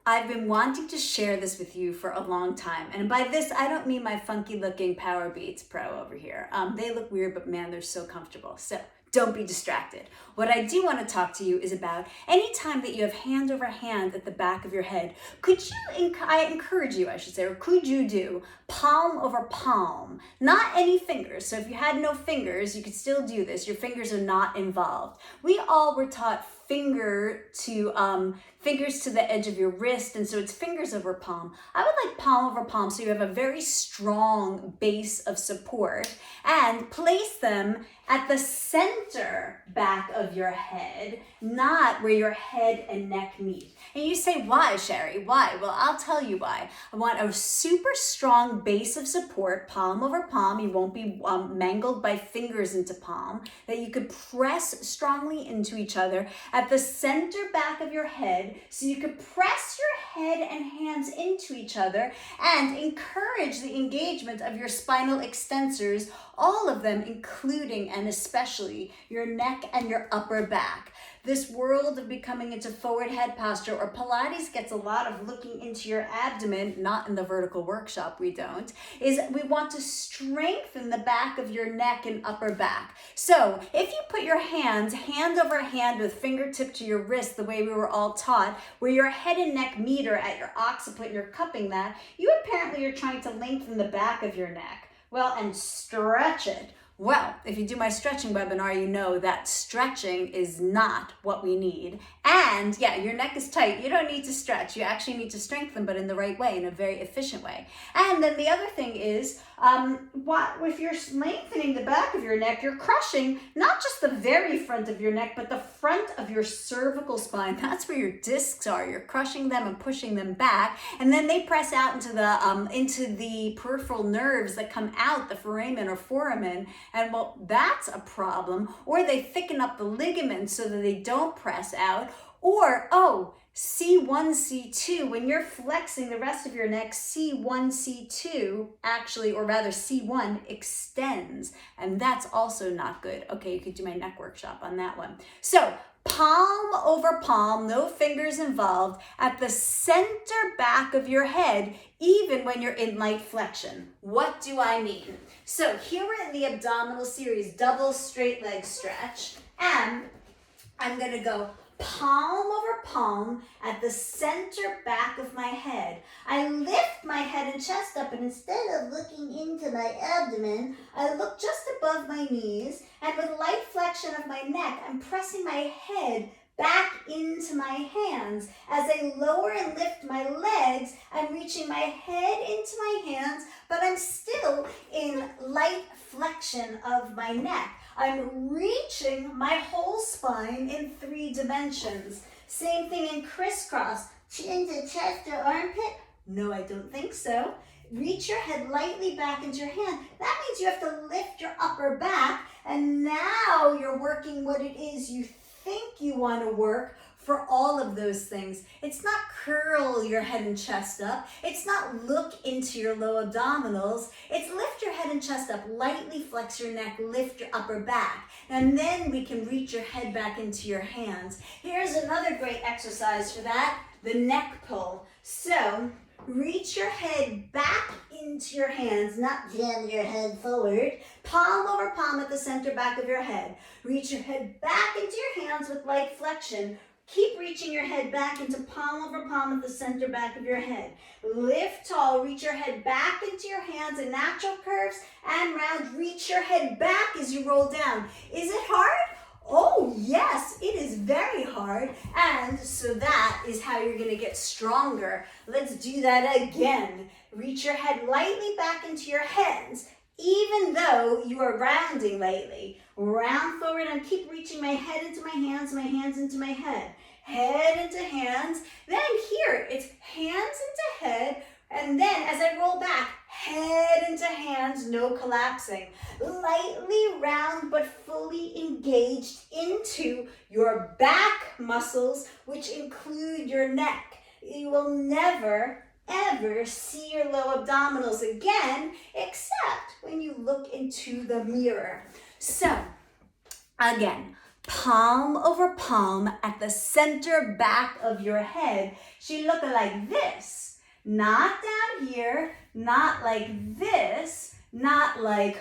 I've been wanting to share this with you for a long time. And by this, I don't mean my funky looking Power Beats Pro over here. They look weird, but man, they're so comfortable. So don't be distracted. What I do want to talk to you is about any time that you have hand over hand at the back of your head, I encourage you, I should say, or could you do palm over palm? Not any fingers. So if you had no fingers, you could still do this. Your fingers are not involved. We all were taught fingers to the edge of your wrist, and so it's fingers over palm. I would like palm over palm so you have a very strong base of support, and place them at the center back of your head, not where your head and neck meet. And you say, why, Shari? Why? Well, I'll tell you why. I want a super strong base of support, palm over palm. You won't be mangled by fingers into palm, that you could press strongly into each other at the center back of your head, so you could press your head and hands into each other and encourage the engagement of your spinal extensors, all of them, including and especially your neck and your upper back. This world of becoming into forward head posture, or Pilates gets a lot of looking into your abdomen, not in the vertical workshop, we don't, is we want to strengthen the back of your neck and upper back. So if you put your hands hand over hand with fingertip to your wrist, the way we were all taught, where your head and neck meet or at your occiput and you're cupping that, you apparently are trying to lengthen the back of your neck. Well, and stretch it. Well, if you do my stretching webinar, you know that stretching is not what we need. And yeah, your neck is tight. You don't need to stretch. You actually need to strengthen, but in the right way, in a very efficient way. And then the other thing is, if you're lengthening the back of your neck, you're crushing not just the very front of your neck, but the front of your cervical spine. That's where your discs are. You're crushing them and pushing them back, and then they press out into the peripheral nerves that come out, the foramen or foramen. And well, that's a problem. Or they thicken up the ligaments so that they don't press out. Or, C1, C2, when you're flexing the rest of your neck, C1, C2 actually, or rather C1 extends. And that's also not good. Okay, you could do my neck workshop on that one. So palm over palm, no fingers involved, at the center back of your head, even when you're in light flexion. What do I mean? So here we're in the abdominal series, double straight leg stretch, and I'm going to go palm over palm at the center back of my head. I lift my head and chest up, and instead of looking into my abdomen, I look just above my knees, and with light flexion of my neck, I'm pressing my head back into my hands. As I lower and lift my legs, I'm reaching my head into my hands, but I'm still in light flexion of my neck. I'm reaching my whole spine in 3 dimensions. Same thing in crisscross. Chin to chest or armpit? No, I don't think so. Reach your head lightly back into your hand. That means you have to lift your upper back, and now you're working what it is you think you want to work for all of those things. It's not curl your head and chest up. It's not look into your low abdominals. It's lift your head and chest up, lightly flex your neck, lift your upper back, and then we can reach your head back into your hands. Here's another great exercise for that, the neck pull. So reach your head back into your hands, not jam your head forward. Palm over palm at the center back of your head. Reach your head back into your hands with light flexion. Keep reaching your head back into palm over palm at the center back of your head. Lift tall, reach your head back into your hands in natural curves and round. Reach your head back as you roll down. Is it hard? Oh yes, it is very hard, and so that is how you're going to get stronger. Let's do that again. Reach your head lightly back into your hands, even though you are rounding lately. Round forward and keep reaching my head into my hands into my head. Head into hands. Then here, it's hands into head, and then as I roll back, head into hands, no collapsing. Lightly round but fully engaged into your back muscles, which include your neck. You will never, ever see your low abdominals again, except when you look into the mirror. So, again, palm over palm at the center back of your head. She look like this. Not down here, not like this, not like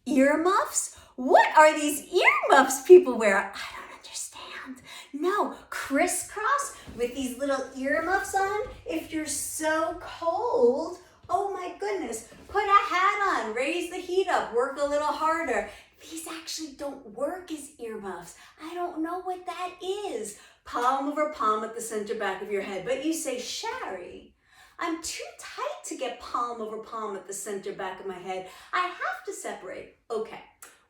earmuffs. What are these earmuffs people wear? I don't understand. No, crisscross with these little earmuffs on. If you're so cold, oh my goodness, put a hat on, raise the heat up, work a little harder. These actually don't work as earmuffs. I don't know what that is. Palm over palm at the center back of your head. But you say, Shari, I'm too tight to get palm over palm at the center back of my head. I have to separate. Okay,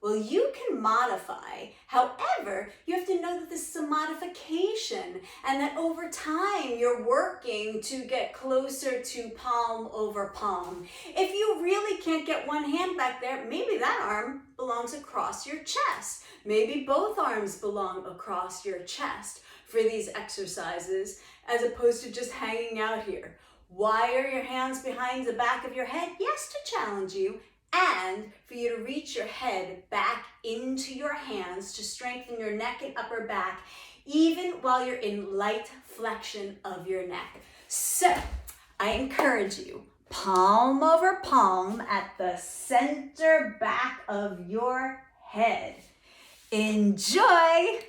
well, you can modify. However, you have to know that this is a modification and that over time you're working to get closer to palm over palm. If you really can't get one hand back there, maybe that arm belongs across your chest. Maybe both arms belong across your chest for these exercises as opposed to just hanging out here. Why are your hands behind the back of your head? Yes, to challenge you and for you to reach your head back into your hands to strengthen your neck and upper back, even while you're in light flexion of your neck. So I encourage you, palm over palm at the center back of your head. Enjoy!